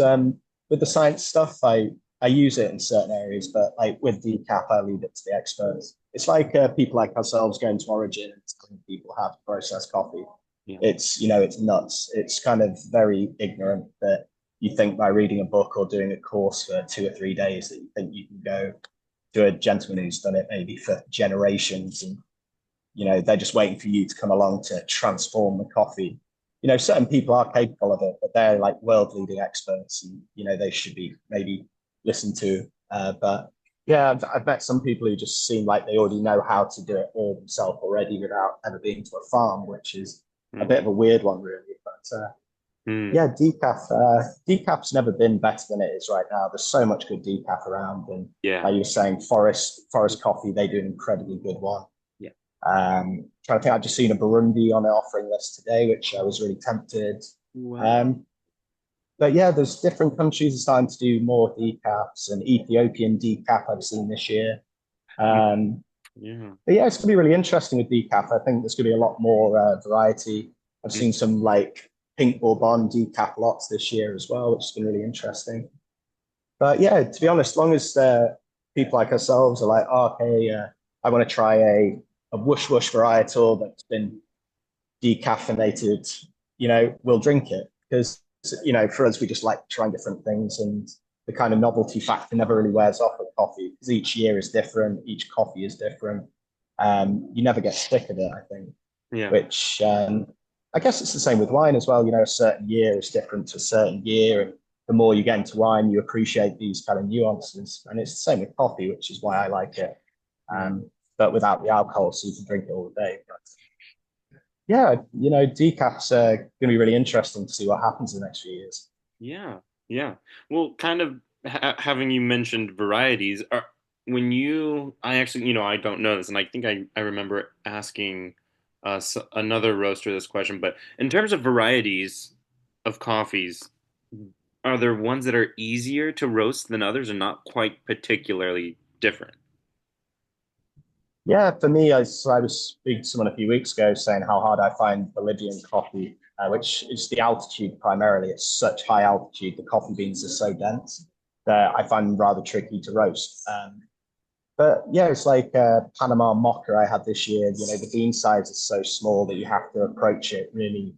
With the science stuff, I use it in certain areas, but like with decaf, I leave it to the experts. It's like people like ourselves going to Origin and telling people how to process coffee. Yeah. It's nuts. It's kind of very ignorant that you think by reading a book or doing a course for 2 or 3 days that you think you can go to a gentleman who's done it maybe for generations, and they're just waiting for you to come along to transform the coffee. Certain people are capable of it, but they're like world leading experts, and they should be maybe listened to. But yeah, I've met some people who just seem like they already know how to do it all themselves already without ever being to a farm, which is a Mm-hmm. bit of a weird one, really. But Mm. yeah, decaf's never been better than it is right now. There's so much good decaf around, and Yeah. like you were saying, Forest Coffee, they do an incredibly good one. Yeah. Trying to think, I've just seen a Burundi on the offering list today, which I was really tempted. Wow. Um, but yeah, there's different countries are starting to do more decafs, and Ethiopian decaf I've seen this year. Um, Yeah. but yeah, it's going to be really interesting with decaf. I think there's going to be a lot more variety. I've Mm. seen some like pink bourbon decaf lots this year as well, which has been really interesting. But yeah, to be honest, as long as people like ourselves are like, oh, okay, I want to try a whoosh whoosh varietal that's been decaffeinated, we'll drink it because for us we just like trying different things, and the kind of novelty factor never really wears off with coffee because each year is different, each coffee is different. You never get sick of it, I think. Yeah. Which I guess it's the same with wine as well. A certain year is different to a certain year, and the more you get into wine, you appreciate these kind of nuances. And it's the same with coffee, which is why I like it. Mm. But without the alcohol, so you can drink it all day. But yeah, decaf's going to be really interesting to see what happens in the next few years. Yeah. Yeah. Well, kind of having you mentioned varieties, are when I actually, I don't know this, and I think I remember asking another roaster this question, but in terms of varieties of coffees, are there ones that are easier to roast than others, and not quite particularly different? Yeah, for me, I was speaking to someone a few weeks ago saying how hard I find Bolivian coffee, which is the altitude primarily. It's such high altitude. The coffee beans are so dense that I find them rather tricky to roast. But yeah, it's like Panama Mocha I had this year. The bean size is so small that you have to approach it really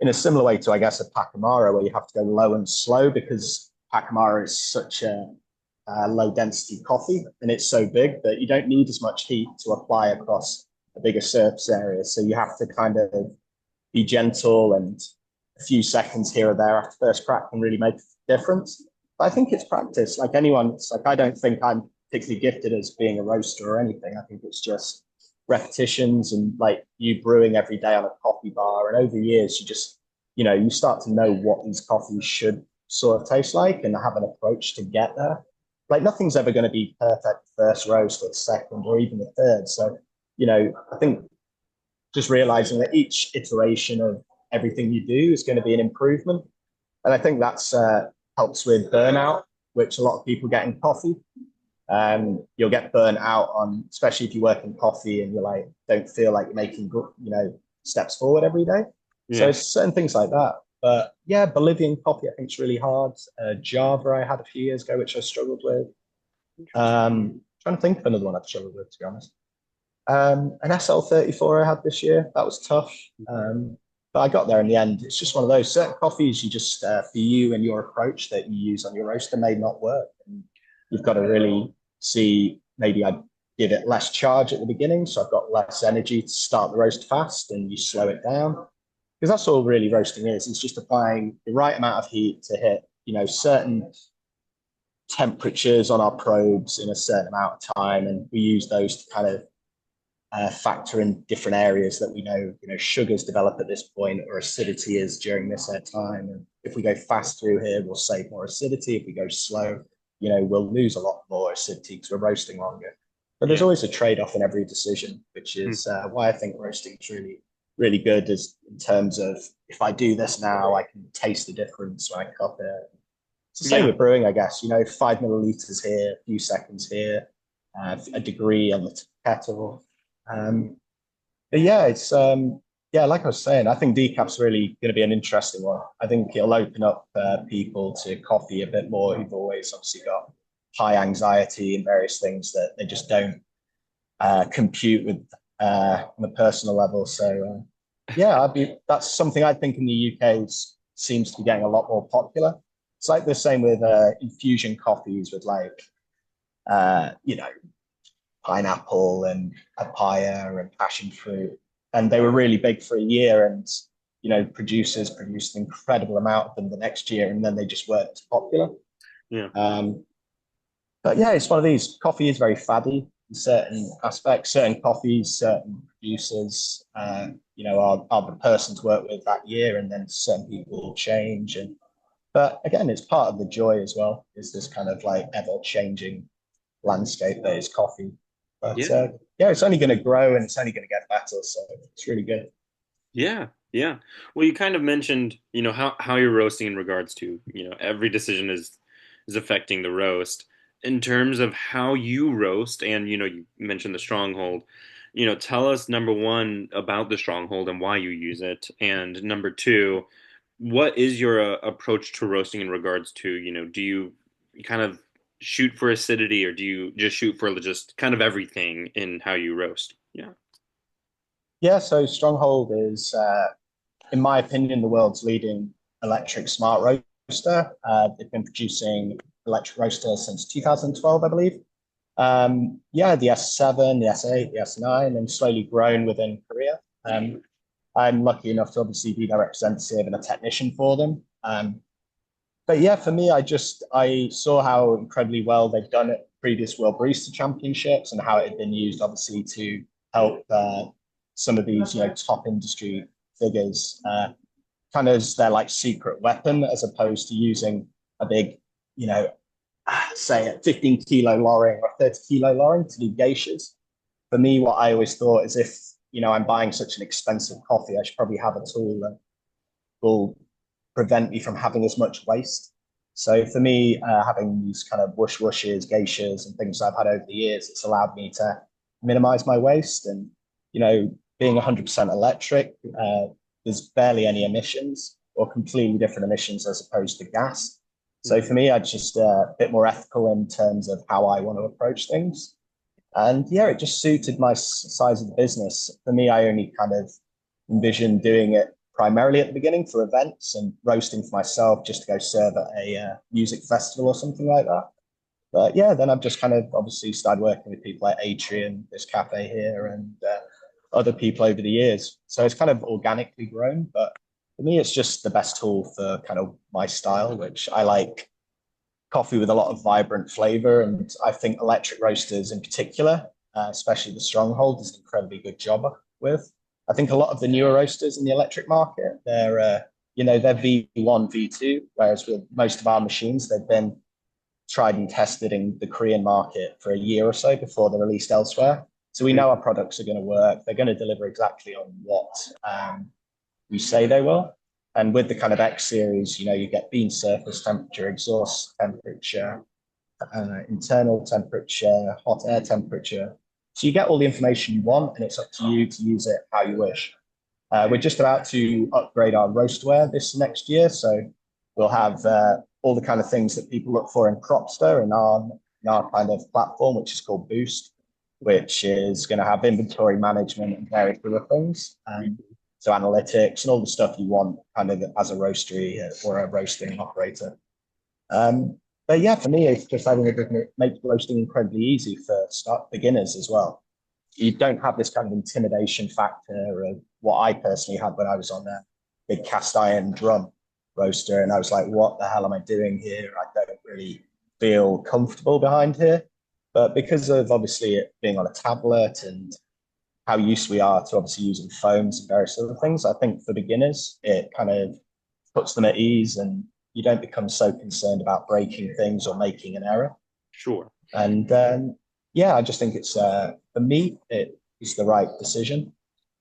in a similar way to, I guess, a Pacamara, where you have to go low and slow because Pacamara is such a low density coffee and it's so big that you don't need as much heat to apply across a bigger surface area. So you have to kind of be gentle, and a few seconds here or there after first crack can really make a difference. But I think it's practice. Like anyone, it's like I don't think I'm particularly gifted as being a roaster or anything. I think it's just repetitions and like you brewing every day on a coffee bar. And over years, you start to know what these coffees should sort of taste like and have an approach to get there. Like nothing's ever going to be perfect first roast or second or even the third. So, I think just realizing that each iteration of everything you do is going to be an improvement. And I think that's helps with burnout, which a lot of people get in coffee. You'll get burnt out on, especially if you work in coffee and you're like, don't feel like you're making good, steps forward every day. So Yeah. it's certain things like that. But yeah, Bolivian coffee, I think it's really hard. Java, I had a few years ago, which I struggled with. Interesting. Trying to think of another one I've struggled with, to be honest. An SL34 I had this year, that was tough. But I got there in the end. It's just one of those certain coffees you just for you and your approach that you use on your roaster may not work. And you've got to really see maybe I give it less charge at the beginning, so I've got less energy to start the roast fast, and you slow it down because that's all really roasting is. It's just applying the right amount of heat to hit certain temperatures on our probes in a certain amount of time, and we use those to kind of factor in different areas that we know, sugars develop at this point or acidity is during this time. And if we go fast through here, we'll save more acidity. If we go slow, we'll lose a lot more acidity because we're roasting longer. But there's Yeah. always a trade-off in every decision, which Hmm. is why I think roasting is really, really good as in terms of if I do this now, I can taste the difference when I cup it. It's the same Yeah. with brewing, I guess. 5 milliliters here, a few seconds here, a degree on the kettle. Um, but yeah, it's yeah, like I was saying, I think decaf's really going to be an interesting one. I think it'll open up people to coffee a bit more who've always obviously got high anxiety and various things that they just don't compute with on a personal level. So yeah, that's something I think in the UK seems to be getting a lot more popular. It's like the same with infusion coffees with like you know pineapple and papaya and passion fruit. And they were really big for a year, and producers produced an incredible amount of them the next year, and then they just weren't popular. Yeah. Um, but yeah, it's one of these. Coffee is very faddy in certain aspects. Certain coffees, certain producers, are the person to work with that year, and then certain people will change. And but again, it's part of the joy as well. Is this kind of like ever changing landscape that is coffee. But Yeah. yeah, it's only going to grow and it's only going to get better. So it's really good. Yeah, yeah. Well, you kind of mentioned, how you're roasting in regards to, every decision is affecting the roast. In terms of how you roast, and you mentioned the stronghold. Tell us number one about the stronghold and why you use it, and number two, what is your approach to roasting in regards to, do you kind of shoot for acidity or do you just shoot for just kind of everything in how you roast? Yeah. Yeah, so Stronghold is, in my opinion, the world's leading electric smart roaster. They've been producing electric roasters since 2012, I believe. Yeah, the S7, the S8, the S9, and slowly grown within Korea. I'm lucky enough to obviously be their representative and a technician for them. But yeah, for me, I saw how incredibly well they've done at previous World Barista Championships and how it had been used, obviously, to help some of these, top industry figures, kind of as their like secret weapon, as opposed to using a big, you know, say a 15 kilo loring or 30 kilo loring to do geishas. For me, what I always thought is if I'm buying such an expensive coffee, I should probably have a tool that will prevent me from having as much waste. So for me, having these kind of whoosh whooshes, geishas, and things I've had over the years, it's allowed me to minimize my waste. And being 100% electric, there's barely any emissions or completely different emissions as opposed to gas. So Mhm. for me, I just a bit more ethical in terms of how I want to approach things. And yeah, it just suited my size of the business. For me, I only kind of envisioned doing it primarily at the beginning for events and roasting for myself just to go serve at a music festival or something like that. But yeah, then I've just kind of obviously started working with people like Atrium, this cafe here, and other people over the years. So it's kind of organically grown. But for me, it's just the best tool for kind of my style, which I like coffee with a lot of vibrant flavor. And I think electric roasters in particular, especially the Stronghold, does an incredibly good job with. I think a lot of the newer roasters in the electric market, they're V1, V2, whereas with most of our machines, they've been tried and tested in the Korean market for a year or so before they're released elsewhere. So we know our products are going to work. They're going to deliver exactly on what we say they will. And with the kind of X series, you get bean surface temperature, exhaust temperature, internal temperature, hot air temperature. So you get all the information you want, and it's up to you to use it how you wish. We're just about to upgrade our roastware this next year, so we'll have all the kind of things that people look for in Cropster in our kind of platform, which is called Boost, which is going to have inventory management and various other things. So analytics and all the stuff you want kind of as a roastery or a roasting operator. Um, but yeah, for me, it's just having a business makes roasting incredibly easy for start beginners as well. You don't have this kind of intimidation factor of what I personally had when I was on a big cast iron drum roaster, and I was like, "What the hell am I doing here? I don't really feel comfortable behind here." But because of obviously it being on a tablet and how used we are to obviously using phones and various other things, I think for beginners it kind of puts them at ease, and you don't become so concerned about breaking things or making an error. Sure. And yeah, I just think it's for me, it is the right decision.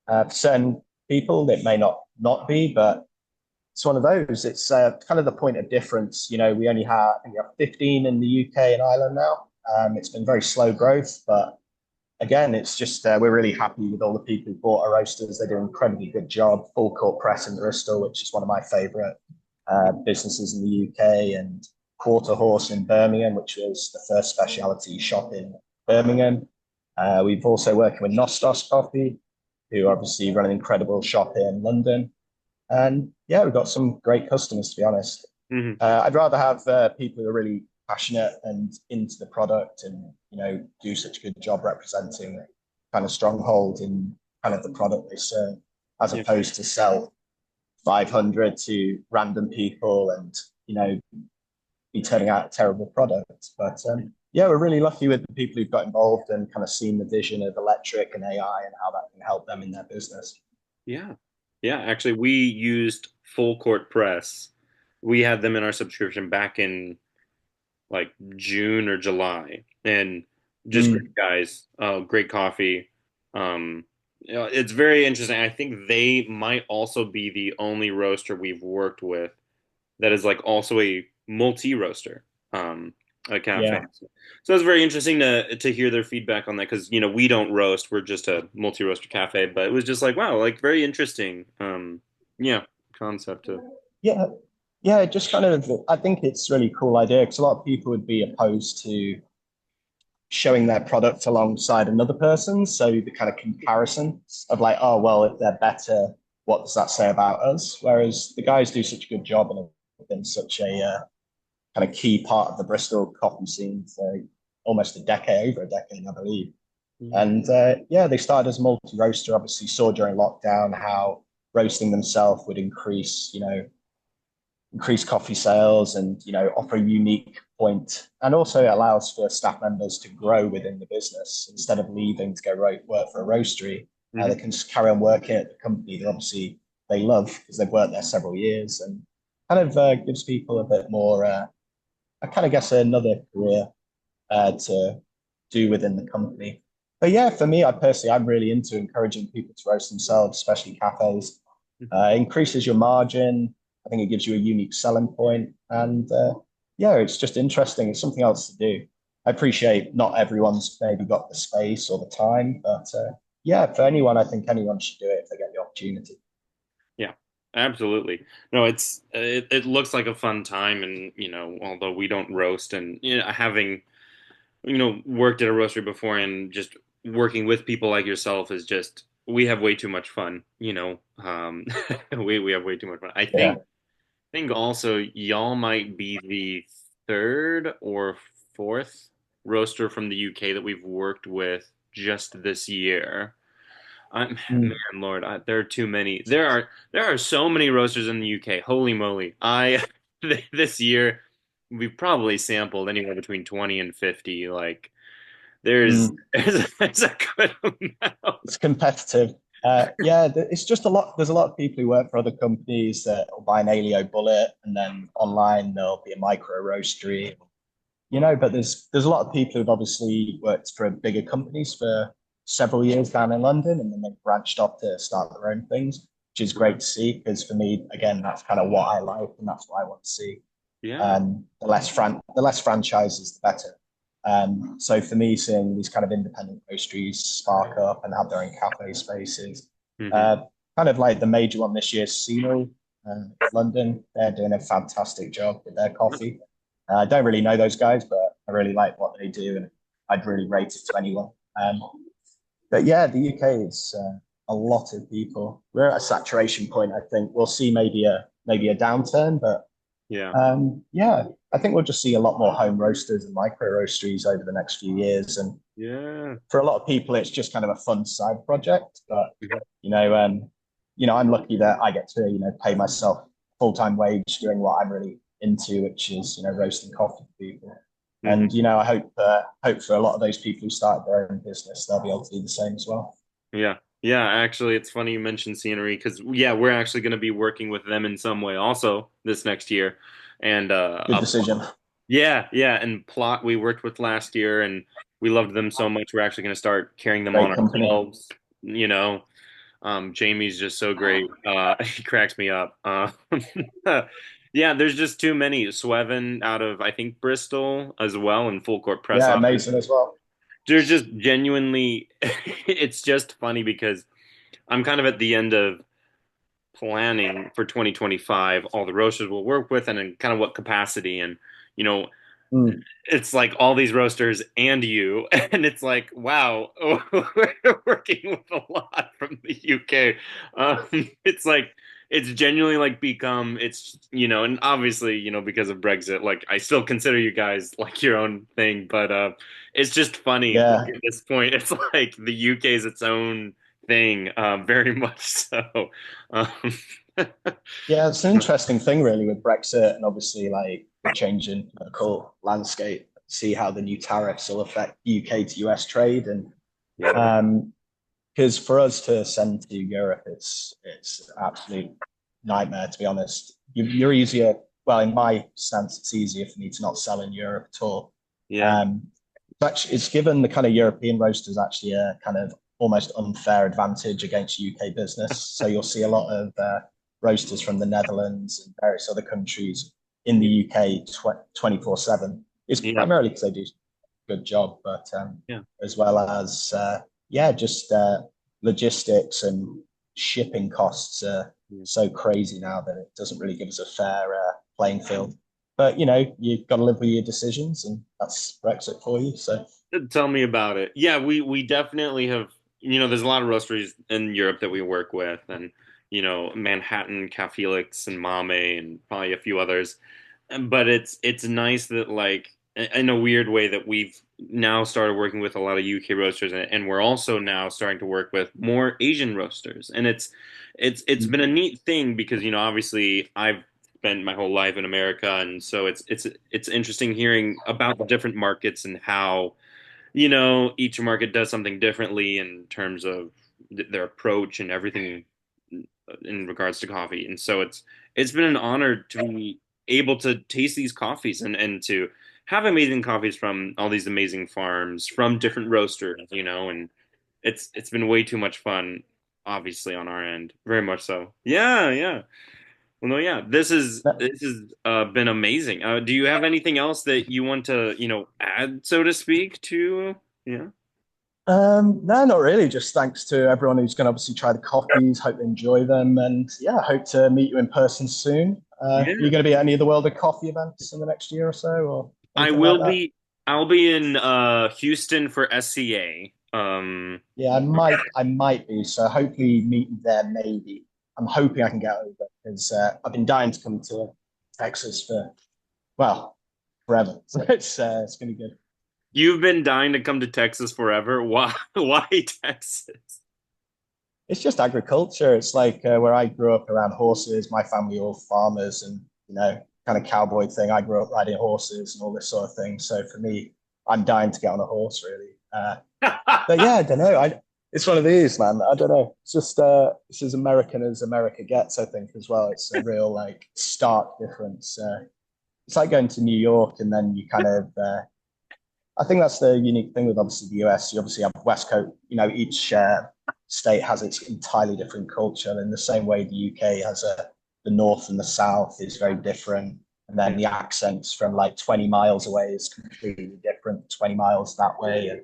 For certain people, it may not be, but it's one of those. It's kind of the point of difference. You know, we only have I think we have 15 in the UK and Ireland now. It's been very slow growth, but again, it's just we're really happy with all the people who bought our roasters. They do an incredibly good job. Full Court Press in Bristol, which is one of my favourite businesses in the UK, and Quarter Horse in Birmingham, which was the first specialty shop in Birmingham. We've also working with Nostos Coffee, who obviously run an incredible shop in London. And yeah, we've got some great customers, to be honest. Hmm. I'd rather have people who are really passionate and into the product and, you know, do such a good job representing kind of Stronghold in kind of the product they serve, as Yeah. opposed to sell 500 to random people and, you know, be turning out a terrible product. But yeah, we're really lucky with the people who've got involved and kind of seen the vision of electric and AI and how that can help them in their business. Yeah. Yeah. Actually, we used Full Court Press. We had them in our subscription back in like June or July, and just Mm, great guys. Great coffee. It's very interesting. I think they might also be the only roaster we've worked with that is like also a multi roaster, a cafe. yeah. So it's very interesting to hear their feedback on that because we don't roast. We're just a multi roaster cafe, but it was just like wow, like very interesting. Yeah, concept to. Yeah. Yeah, it just kind of, I think it's a really cool idea because a lot of people would be opposed to showing their product alongside another person's. So the kind of comparisons of like, oh, well, if they're better, what does that say about us? Whereas the guys do such a good job and have been such a kind of key part of the Bristol coffee scene for almost a decade, over a decade, I believe. Yeah. And yeah, they started as a multi roaster. Obviously, saw during lockdown how roasting themselves would increase coffee sales and offer a unique point, and also it allows for staff members to grow within the business instead of leaving to go work for a roastery. They Hmm. can just carry on working at the company that obviously they love because they've worked there several years, and kind of gives people a bit more I kind of guess another career to do within the company. But yeah, for me, I personally, I'm really into encouraging people to roast themselves, especially cafes. Increases your margin. I think it gives you a unique selling point, and yeah, it's just interesting. It's something else to do. I appreciate not everyone's maybe got the space or the time, but yeah, for anyone, I think anyone should do it if they get the opportunity. Yeah, absolutely. No, it looks like a fun time, and although we don't roast, and having worked at a roastery before, and just working with people like yourself is just we have way too much fun. We have way too much fun. I Yeah. think also y'all might be the third or fourth roaster from the UK that we've worked with just this year. Man, Mm, Lord, there are too many. There are so many roasters in the UK. Holy moly! This year we've probably sampled anywhere between 20 and 50. Like there's mm. there's a good amount. It's competitive. Yeah, it's just a lot. There's a lot of people who work for other companies that will buy an Alio bullet, and then online there'll be a micro roastery, but there's a lot of people who've obviously worked for bigger companies for several years down in London, and then they've branched off to start their own things, which is great to see because for me, again, that's kind of what I like and that's what I want to see. Yeah. The less franchises, the better. So for me, seeing these kind of independent roasteries spark up and have their own cafe spaces, Hmm. uh, kind of like the major one this year, Sino, London, they're doing a fantastic job with their coffee. I don't really know those guys, but I really like what they do, and I'd really rate it to anyone. But yeah, the UK is. a lot of people. We're at a saturation point. I think we'll see maybe a downturn, but Yeah. yeah, I think we'll just see a lot more home roasters and micro roasteries over the next few years. And Yeah. for a lot of people, it's just kind of a fun side project. But Mhm. you know, um, I'm lucky that I get to pay myself full-time wage doing what I'm really into, which is roasting coffee for people. Mhm. And I hope for a lot of those people who started their own business, they'll be able to do the same as well. Yeah. Yeah. Actually, it's funny you mentioned scenery because, yeah, we're actually going to be working with them in some way also this next year. And, Good decision. yeah, yeah. And Plot we worked with last year and we loved them so much. We're actually going to start carrying them on Great company. ourselves. You know, Jamie's just so great. He cracks me up. Yeah, there's just too many. Swevin out of, I think, Bristol as well and Full Court Press Yeah, Office. amazing as well. They're just genuinely, it's just funny because I'm kind of at the end of planning for 2025, all the roasters we'll work with and in kind of what capacity. And, you know, Mm, it's like all these roasters and you. And it's like, wow, we're working with a lot from the UK. It's like, it's genuinely like become, and obviously, because of Brexit, like I still consider you guys like your own thing, but it's just funny. Like yeah. at this point, it's like the UK is its own thing, very much so. Um, Yeah, it's an interesting thing really with Brexit and obviously like the change in political landscape. See how the new tariffs will affect UK to US trade. And yeah, um because for us to send to Europe, it's an absolute nightmare to be honest. You're easier. Well, in my stance, it's easier for me to not sell in Europe at all. yeah, Um, it's given the kind of European roasters actually a kind of almost unfair advantage against UK business. So you'll see a lot of roasters from the Netherlands and various other countries in the yeah, UK 24/7. It's yeah, primarily because they do a good job, but yeah. as well as yeah, just logistics and shipping costs are Yeah. so crazy now that it doesn't really give us a fair playing field. But you've got to live with your decisions, and that's Brexit for you. So Tell me about it. Yeah, we definitely have, there's a lot of roasteries in Europe that we work with and Manhattan, Ca Felix and Mame and probably a few others. But it's nice that like in a weird way that we've now started working with a lot of UK roasters and we're also now starting to work with more Asian roasters. And it's been a neat thing because obviously I've spent my whole life in America and so it's interesting hearing about the different markets and how each market does something differently in terms of their approach and everything in regards to coffee. And so it's been an honor to be able to taste these coffees and to have amazing coffees from all these amazing farms from different roasters, and it's been way too much fun, obviously on our end, very much so. Yeah, yeah. Well, no, yeah. This has been amazing. Do you have anything else that you want to, add, so to speak, to? Yeah. no, not really. Just thanks to everyone who's going to obviously try the coffees. Hope they enjoy them, and yeah, hope to meet you in person soon. Are you Yeah. going to be at any of the World of Coffee events in the next year or so, or I anything like will that? be I'll be in Houston for SCA. Yeah, I might be. So hopefully meet you there. Maybe I'm hoping I can get over because I've been dying to come to Texas for well forever. So it's gonna be good. You've been dying to come to Texas forever. Why why Texas? It's just agriculture. It's like where I grew up around horses. My family are all farmers, and kind of cowboy thing. I grew up riding horses and all this sort of thing. So for me, I'm dying to get on a horse, really. But yeah, I don't know. It's one of these, man. I don't know. It's just it's as American as America gets, I think, as well. It's a real like stark difference. It's like going to New York and then you kind of I think that's the unique thing with obviously the US. You obviously have West Coast, each state has its entirely different culture in the same way the UK has the North and the South is very different. And then Yeah. the accents from like 20 miles away is completely different, 20 miles that way. And,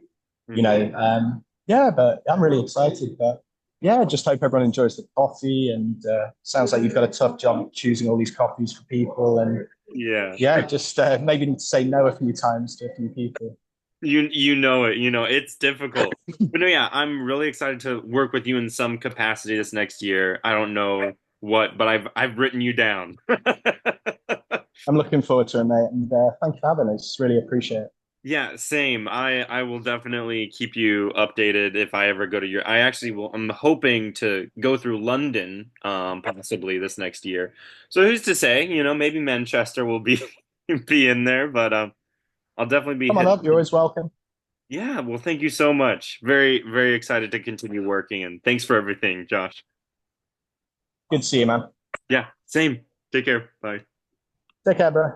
Mhm. yeah, but I'm really excited. But yeah, just hope everyone enjoys the coffee. And sounds like you've got a tough job choosing all these coffees for people. And Yeah. yeah, just maybe need to say no a few times to a few people. You know it. You know it's difficult. But no, yeah, I'm really excited to work with you in some capacity this next year. I don't know what, but I've written you down. I'm looking forward to it, mate. And thank you for having us. Really appreciate it. Yeah, same. I will definitely keep you updated if I ever go to your. I actually will. I'm hoping to go through London, possibly this next year. So who's to say? Maybe Manchester will be be in there, but I'll definitely be Come on hitting. up. You're always welcome. Yeah, well, thank you so much. Very, very excited to continue working, and thanks for everything, Josh. Good to see you, man. Yeah, same. Take care. Bye. Take care, bro.